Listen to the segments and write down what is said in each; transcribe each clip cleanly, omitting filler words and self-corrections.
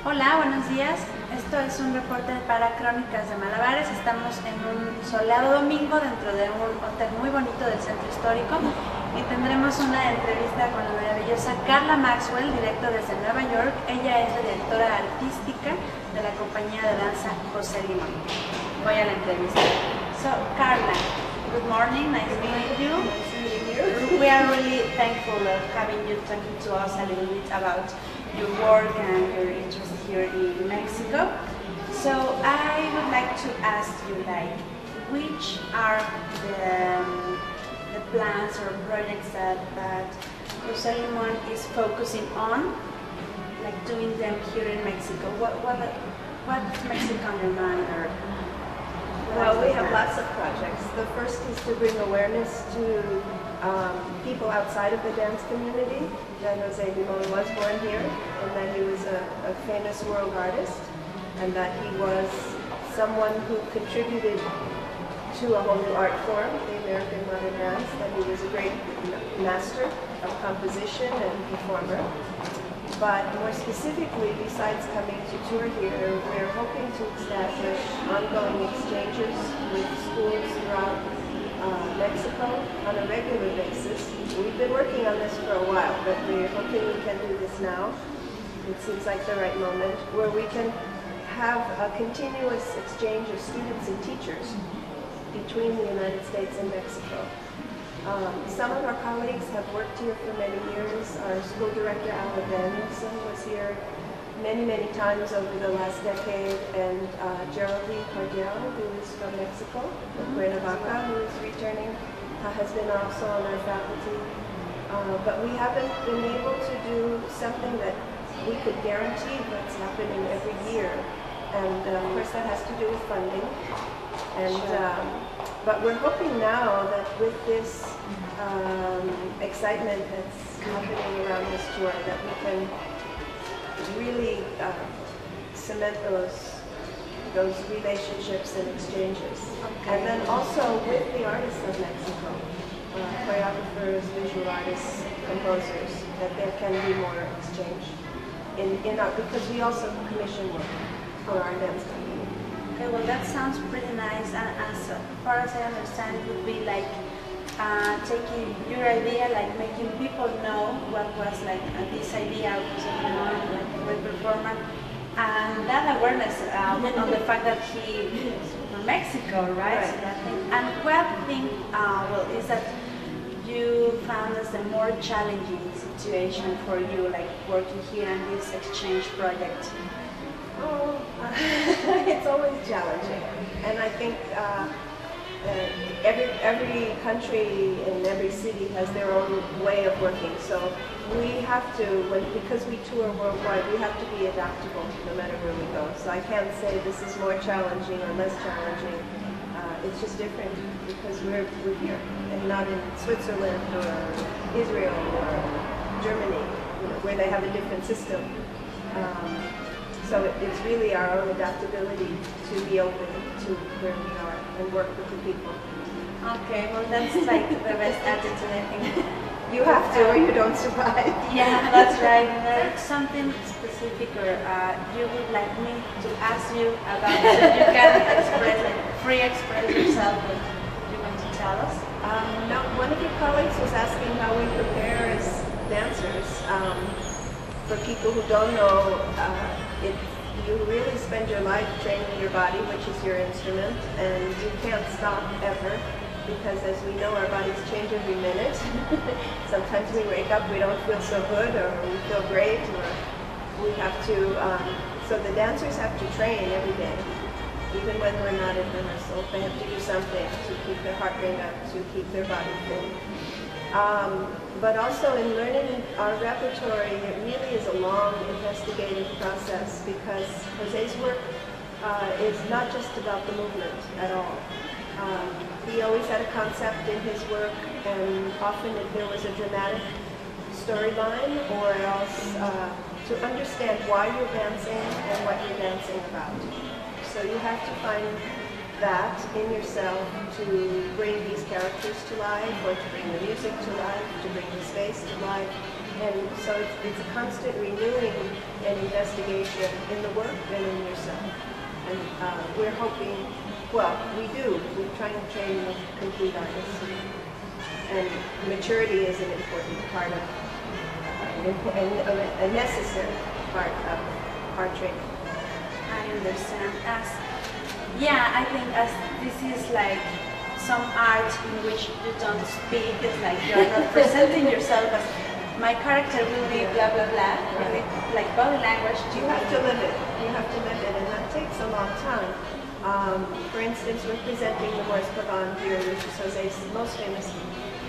Hola, buenos días. Esto es un reporte para Crónicas de Malabares. Estamos en un soleado domingo dentro de un hotel muy bonito del centro histórico y tendremos una entrevista con la maravillosa Carla Maxwell, directo desde Nueva York. Ella es la directora artística de la compañía de danza Limon. Voy a la entrevista. So, Carla, good morning. Nice meeting you. We are really thankful of having you talking to us a little bit about your work and your interest here in Mexico. So I would like to ask you, like, which are the plans or projects that Limon is focusing on, like doing them here in Mexico? What's Mexico on your mind? Or well, we have lots of projects. The first is to bring awareness to people outside of the dance community, that Jose Limon was born here, and that he was a famous world artist, and that he was someone who contributed to a whole new art form, the American modern dance, that he was a great master of composition and performer. But more specifically, besides coming to tour here, we're hoping to establish ongoing exchanges with schools throughout Mexico on a regular basis. We've been working on this for a while, but we're hoping we can do this now. It seems like the right moment, where we can have a continuous exchange of students and teachers between the United States and Mexico. Some of our colleagues have worked here for many years. Our school director, Alan Danielson, was here many times over the last decade, and Geraldine Cordial, who is from Mexico, Cuernavaca, who is returning, has been also on our faculty. But we haven't been able to do something that we could guarantee what's happening every year. And of course that has to do with funding. And but we're hoping now that with this excitement that's happening around this tour, that we can really cement those relationships and exchanges. Okay. And then also with the artists of Mexico, choreographers, visual artists, composers, that there can be more exchange in our, because we also commission work for our dance company. Okay, well that sounds pretty nice, and as far as I understand, it would be like taking your idea, like making people know what was like this idea of like a great performer, and that awareness on the fact that he is from Mexico, right? So that thing. And what thing is that you found as the more challenging situation for you, like working here in this exchange project? Oh, it's always challenging, and I think every country and every city has their own way of working. So we have to, because we tour worldwide, we have to be adaptable no matter where we go. So I can't say this is more challenging or less challenging. It's just different because we're here, and not in Switzerland or Israel or Germany, where they have a different system. So it's really our own adaptability to be open to where we are and work with the people. Okay, well that's like the best attitude, I think. You have to, or you don't survive. Yeah, that's right. There's something specific, or you would like me to ask you about, so you can express, like, express yourself, what you want to tell us? No, one of your colleagues was asking how we prepare as dancers. For people who don't know, you really spend your life training your body, which is your instrument, and you can't stop ever, because as we know, our bodies change every minute. Sometimes we wake up, we don't feel so good, or we feel great, or we have to, so the dancers have to train every day. Even when we're not in rehearsal, they have to do something to keep their heart rate up, to keep their body fit. But also in learning our repertory, it really is a long investigative process, because Jose's work is not just about the movement at all. He always had a concept in his work, and often if there was a dramatic storyline, or else to understand why you're dancing and what you're dancing about. So you have to find that in yourself to bring these characters to life, or to bring the music to life, to bring the space to life. And so it's a constant renewing and investigation in the work and in yourself. And we're hoping, well, we're trying to train complete artists. And maturity is an important part of, a necessary part of art training. I understand. Yeah, I think as this is like some art in which you don't speak, it's like you're not presenting yourself as my character will be blah blah blah. Right. Like body language. You have to live it. You have to live it, and that takes a long time. For instance, we're presenting the Morse Pavane here, which is Jose's most famous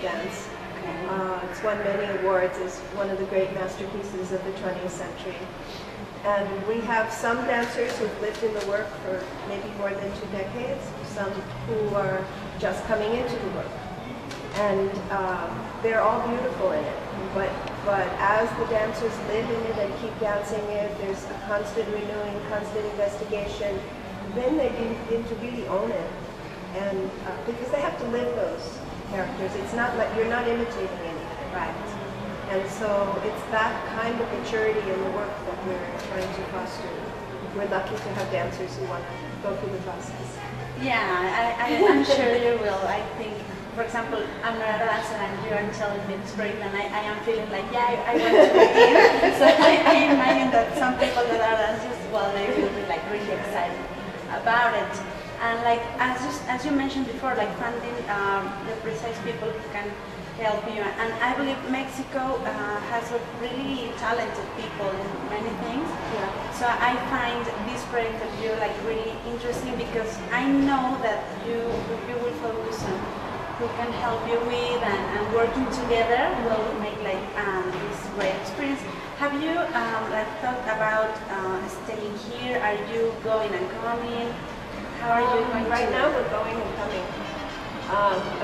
dance. It's won many awards as one of the great masterpieces of the 20th century. And we have some dancers who've lived in the work for maybe more than 2 decades, some who are just coming into the work. And they're all beautiful in it. But as the dancers live in it and keep dancing it, there's a constant renewing, constant investigation. Then they begin to really own it. And because they have to live those characters. It's not like you're not imitating anything. Right. And so it's that kind of maturity in the work that we're trying to foster. We're lucky to have dancers who want to go through the process. Yeah, I'm sure you will. I think, for example, I'm not a dancer and you are telling me it's great and I am feeling like, yeah, I want to begin. So I imagine that some people that are dancers, well, they will be like really excited about it. And like, as you mentioned before, like finding the precise people who can help you. And I believe Mexico has a really talented people in many things. Yeah. So I find this project of you like really interesting because I know that you will focus on who can help you with and working together will make like this great experience. Have you like thought about staying here? Are you going and coming? How are you going right now we're going and coming.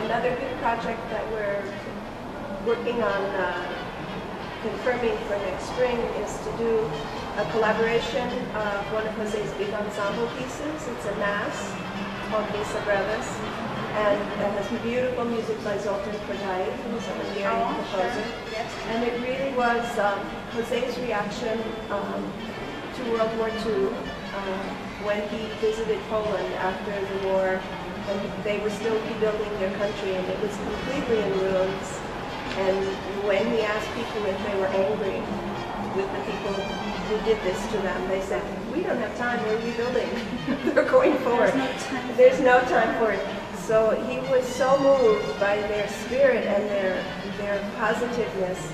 Another big project that we're working on confirming for next spring is to do a collaboration of one of Jose's big ensemble pieces. It's a mass called Misa Breves, and it has beautiful music by Zoltan Kodaly, who's a Hungarian composer. Sure. Yes. And it really was Jose's reaction to World War II. When he visited Poland after the war, and they were still rebuilding their country, and it was completely in ruins. And when he asked people if they were angry with the people who did this to them, they said, "We don't have time, we're rebuilding." They're going forward. There's no time for it. So he was so moved by their spirit and their positiveness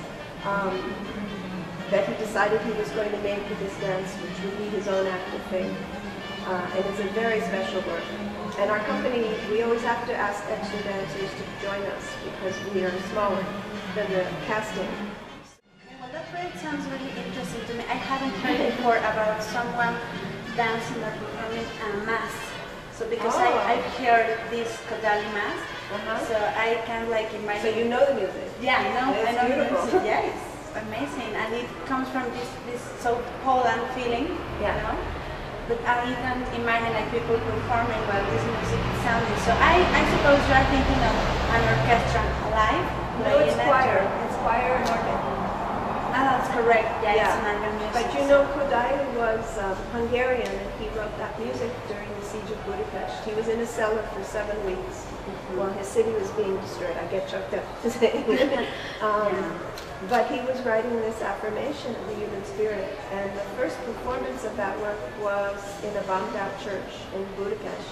that he decided he was going to make this dance, which would be his own act of faith. And it's a very special work. And our company, we always have to ask extra dancers to join us because we are smaller than the casting. Well, that project sounds really interesting to me. I haven't heard before about someone dancing or performing a mass. So because I've heard this Kodaly mass, so I can like imagine. So you know the music? Yeah, I know beautiful. the music. Yeah, it's amazing, and it comes from this so Poland feeling. Yeah. You know? But I can't imagine like people performing while this music is sounding. So I suppose you are thinking of an orchestra live? No, it's choir. It's choir and organ. Ah, that's correct. Yeah, it's an organ music. But you know, Kodaly was Hungarian, and he wrote that music during the siege of Budapest. He was in a cellar for 7 weeks while his city was being destroyed. I get choked up saying it. But he was writing this affirmation of the human spirit, and the first performance of that work was in a bombed-out church in Budapest.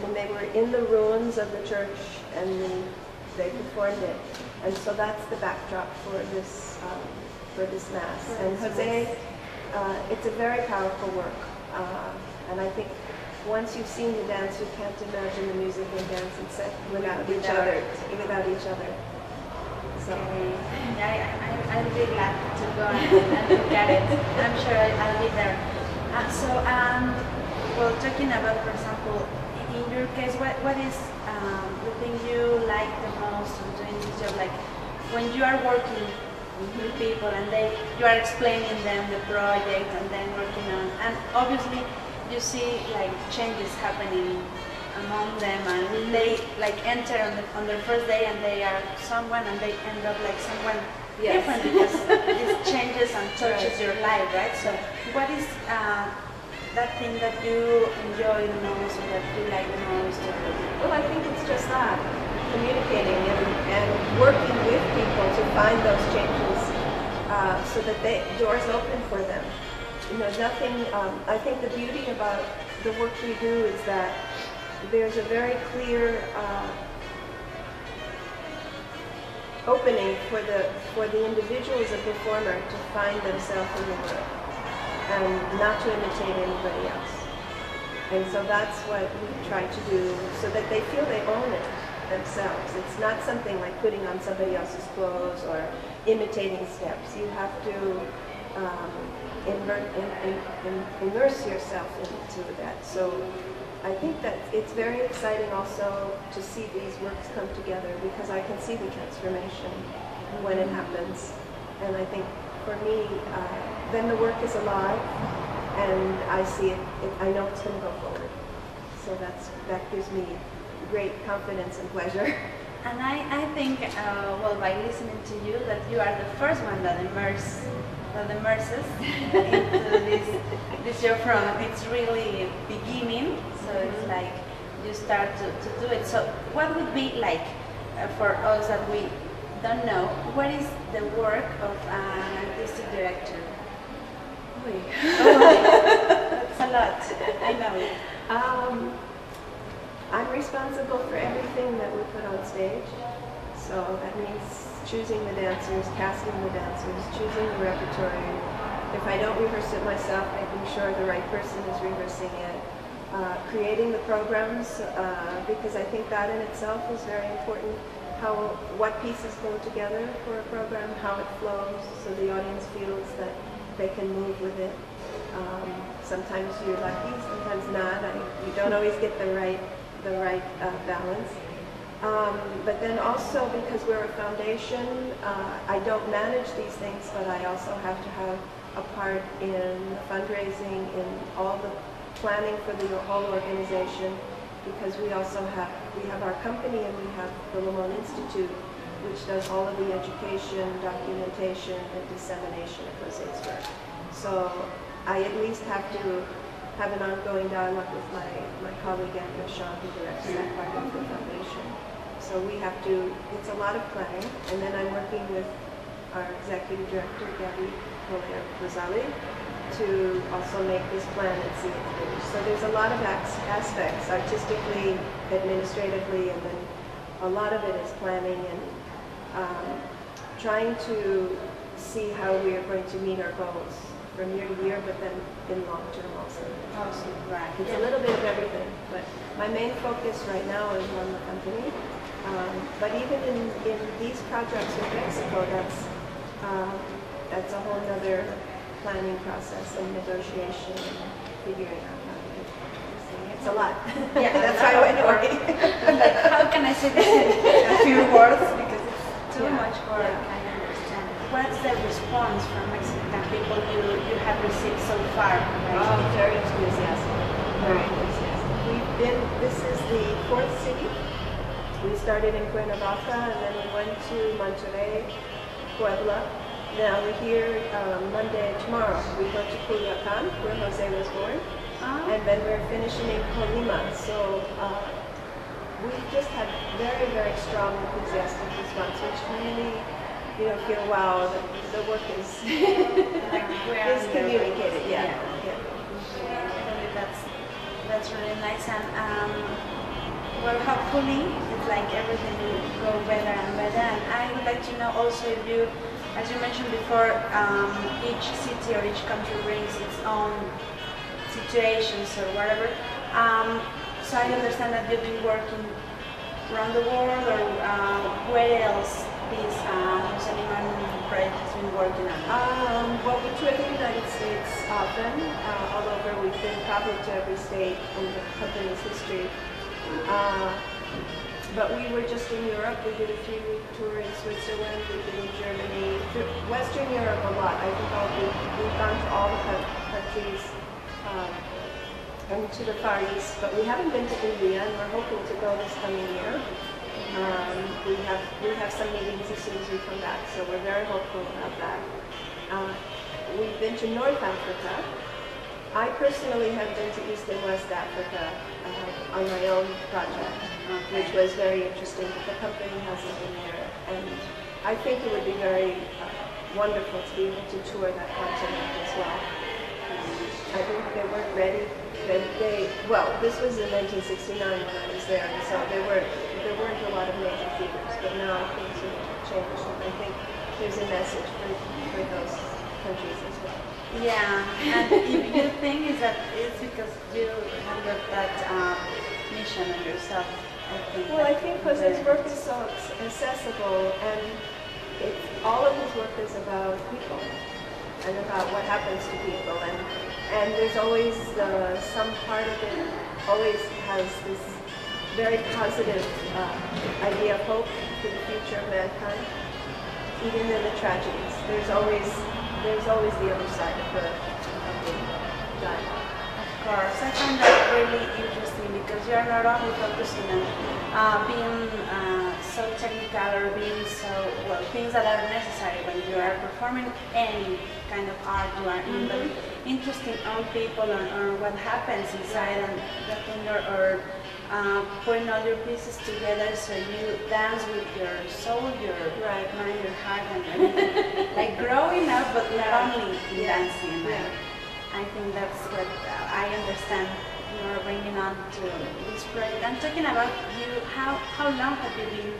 And they were in the ruins of the church, and they performed it. And so that's the backdrop for this mass. And Jose, it's a very powerful work, and I think once you've seen the dance, you can't imagine the music and dance without each other. So. Yeah, I'll be glad to go and look at it. I'm sure I'll be there. Well, talking about, for example, in your case, what is the thing you like the most of doing this job? Like when you are working with people and you are explaining them the project and then working on, and obviously you see like changes happening among them, and they like enter on their first day and they are someone, and they end up like someone Yes. different because this changes and touches your life, right? So what is that thing that you enjoy the most or that you like the most? Well, I think it's just that, communicating and working with people to find those changes so that doors open for them. You know, nothing, I think the beauty about the work we do is that there's a very clear opening for the individual as a performer to find themselves in the work and not to imitate anybody else. And so that's what we try to do so that they feel they own it themselves. It's not something like putting on somebody else's clothes or imitating steps. You have to immerse yourself into that. So I think that it's very exciting also to see these works come together because I can see the transformation when it happens. And I think for me, then the work is alive and I see it, I know it's going to go forward. So that gives me great confidence and pleasure. And I think, well, by listening to you, that you are the first one that immerses into this year from its really beginning. So it's like you start to do it. So what would be like for us that we don't know, what is the work of an artistic director? That's a lot, I know. I'm responsible for everything that we put on stage. So that means choosing the dancers, casting the dancers, choosing the repertory. If I don't rehearse it myself, making sure the right person is rehearsing it. Creating the programs, because I think that in itself is very important. What pieces go together for a program, how it flows, so the audience feels that they can move with it. Sometimes you're lucky, sometimes not. You don't always get the right balance. But then also because we're a foundation, I don't manage these things, but I also have to have a part in fundraising, in all the planning for the whole organization, because we have our company and we have the Limon Institute, which does all of the education, documentation, and dissemination of Jose's work. So I at least have to have an ongoing dialogue with my colleague Andrea Shaw, who directs that part of the foundation. So we have to, it's a lot of planning, and then I'm working with our executive director, Gabby Rosali, to also make this plan and see it through. So there's a lot of aspects, artistically, administratively, and then a lot of it is planning and trying to see how we are going to meet our goals from year to year, but then in long term also. Right. It's a little bit of everything, but my main focus right now is on the company. But even in these projects with Mexico, that's a whole other planning process and negotiation and figuring out how to do it. It's a lot. Yeah, that's why I went away. Like, how can I say this in a few words? Because it's too much work. I understand. What's the response from Mexican people you have received so far? Oh, very enthusiastic. Very enthusiastic. This is the 4th city. We started in Cuernavaca and then we went to Monterrey, Puebla. Now we're here Monday, tomorrow. We go to Culiacan, where Jose was born, and then we're finishing in Colima. So we've just had very, very strong, enthusiastic response, which really, feel wow, the work is is communicated. Yeah. That's really nice, and well, hopefully it's like everything will go better and better. And I would like to know also if you, as you mentioned before, each city or each country brings its own situations or whatever. So I understand that you've been working around the world, or where else this Limon project has been working on? Well, we tour the United States often, all over. We've been probably to every state in the company's history. But we were just in Europe. We did a 3-week tour in Switzerland. We did in Germany, Western Europe a lot. I think we've gone to all the countries and to the Far East. But we haven't been to India, and we're hoping to go this coming year. We have some meetings as soon as we come back, so we're very hopeful about that. We've been to North Africa. I personally have been to East and West Africa on my own project, which was very interesting, but the company hasn't been there. And I think it would be very wonderful to be able to tour that continent as well. I think they weren't ready. Well, this was in 1969 when I was there, and so there weren't a lot of major theaters, but now things have changed, and I think there's a message for those countries as well. Yeah, and if you think is that it's because you have got that mission on yourself, I think. Well, I think because his work is so accessible, and all of his work is about people and about what happens to people, and there's always some part of it always has this very positive idea of hope for the future of mankind, even in the tragedies. There's always the other side of the dialogue. Of course, I find that really interesting because you are not only focusing on being so technical or being so, well, things that are necessary when you are performing any kind of art you are in, but interesting on people or what happens inside and getting or putting all your pieces together so you dance with your soul, your mind, your heart, and everything. Like growing up, but not only in dancing. I think that's what I understand you are bringing on to this project. I'm talking about you. How long have you been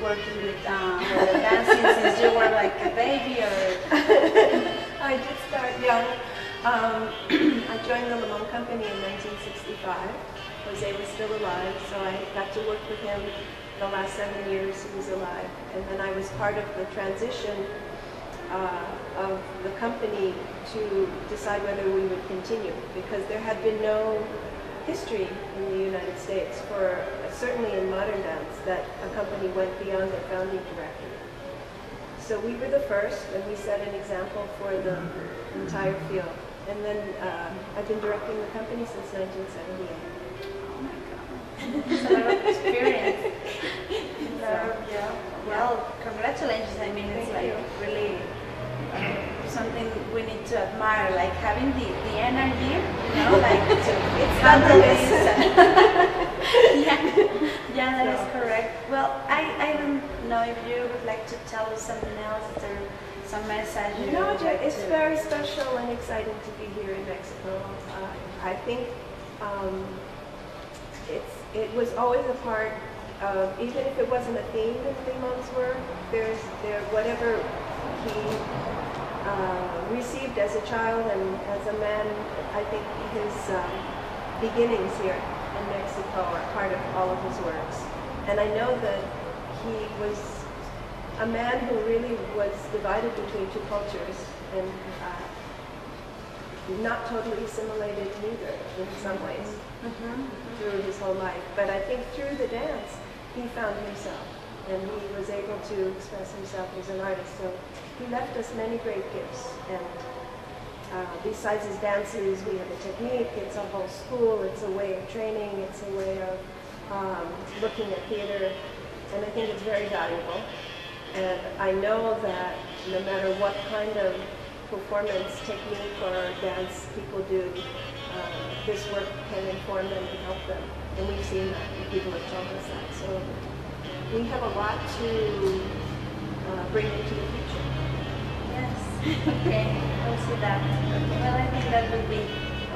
working with dancing since you were like a baby, or? I did start young. I joined the Limon company in 1965. Jose was still alive, so I got to work with him the last 7 years he was alive. And then I was part of the transition of the company to decide whether we would continue, because there had been no history in the United States for, certainly in modern dance, that a company went beyond their founding director. So we were the first, and we set an example for the entire field. And then I've been directing the company since 1978. Oh my God. It's a lot of experience. Yeah. Well, congratulations. I mean, it's like really something we need to admire, like having the energy, you know, like to handle this. Yeah, that is correct. Well, I don't know if you would like to tell us something else or some message. No, it's very special and exciting to be here in Mexico. I think it was always a part of, even if it wasn't a theme in Limon's work, whatever he received as a child and as a man, I think his beginnings here in Mexico are part of all of his works. And I know that he was a man who really was divided between two cultures and not totally assimilated neither in some ways through his whole life. But I think through the dance, he found himself and he was able to express himself as an artist. So he left us many great gifts. And besides his dances, we have a technique, it's a whole school, it's a way of training, it's a way of looking at theater, and I think it's very valuable. And I know that no matter what kind of performance technique or dance people do, this work can inform them and help them. And we've seen that, and people have told us that. So we have a lot to bring into the future. Yes, okay, we'll see that. Okay. Well, I think that would be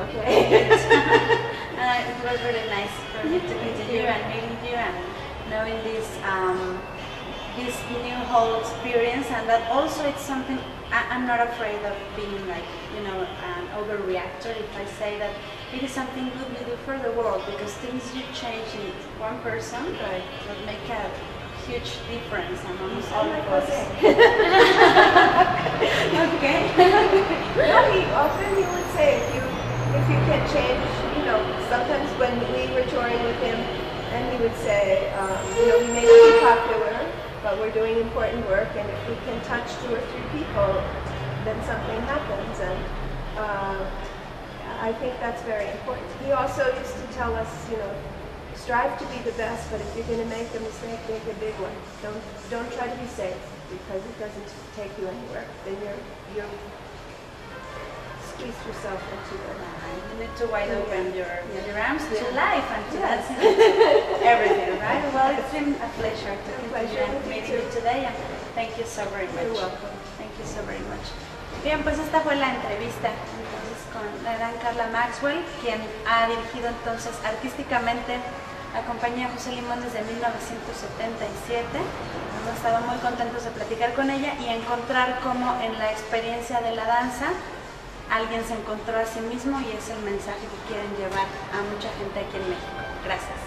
okay. It was really nice for me to meet you and meeting you and knowing this new whole experience, and that also it's something I'm not afraid of being like, you know, an overreactor if I say that it is something good you do for the world, because things you change in one person would make a huge difference among all of us. Okay. Often he would say, if you can change, you know, sometimes when we were touring with him, and he would say, you know, we may not be popular, but we're doing important work, and if we can touch 2 or 3 people, then something happens. And I think that's very important. He also used to tell us, you know, strive to be the best, but if you're going to make a mistake, make a big one. Don't try to be safe, because it doesn't take you anywhere. Then you're squeeze yourself into the line. You need to wide open your arms to life and to everything, right? Well, it's been a pleasure to meeting you today, and thank you so very much. You're welcome. Thank you so very much. Bien, pues esta fue la entrevista entonces con la gran Carla Maxwell, quien ha dirigido entonces artísticamente a Compañía José Limón desde 1977. Hemos estado muy contentos de platicar con ella y encontrar cómo en la experiencia de la danza alguien se encontró a sí mismo, y es el mensaje que quieren llevar a mucha gente aquí en México. Gracias.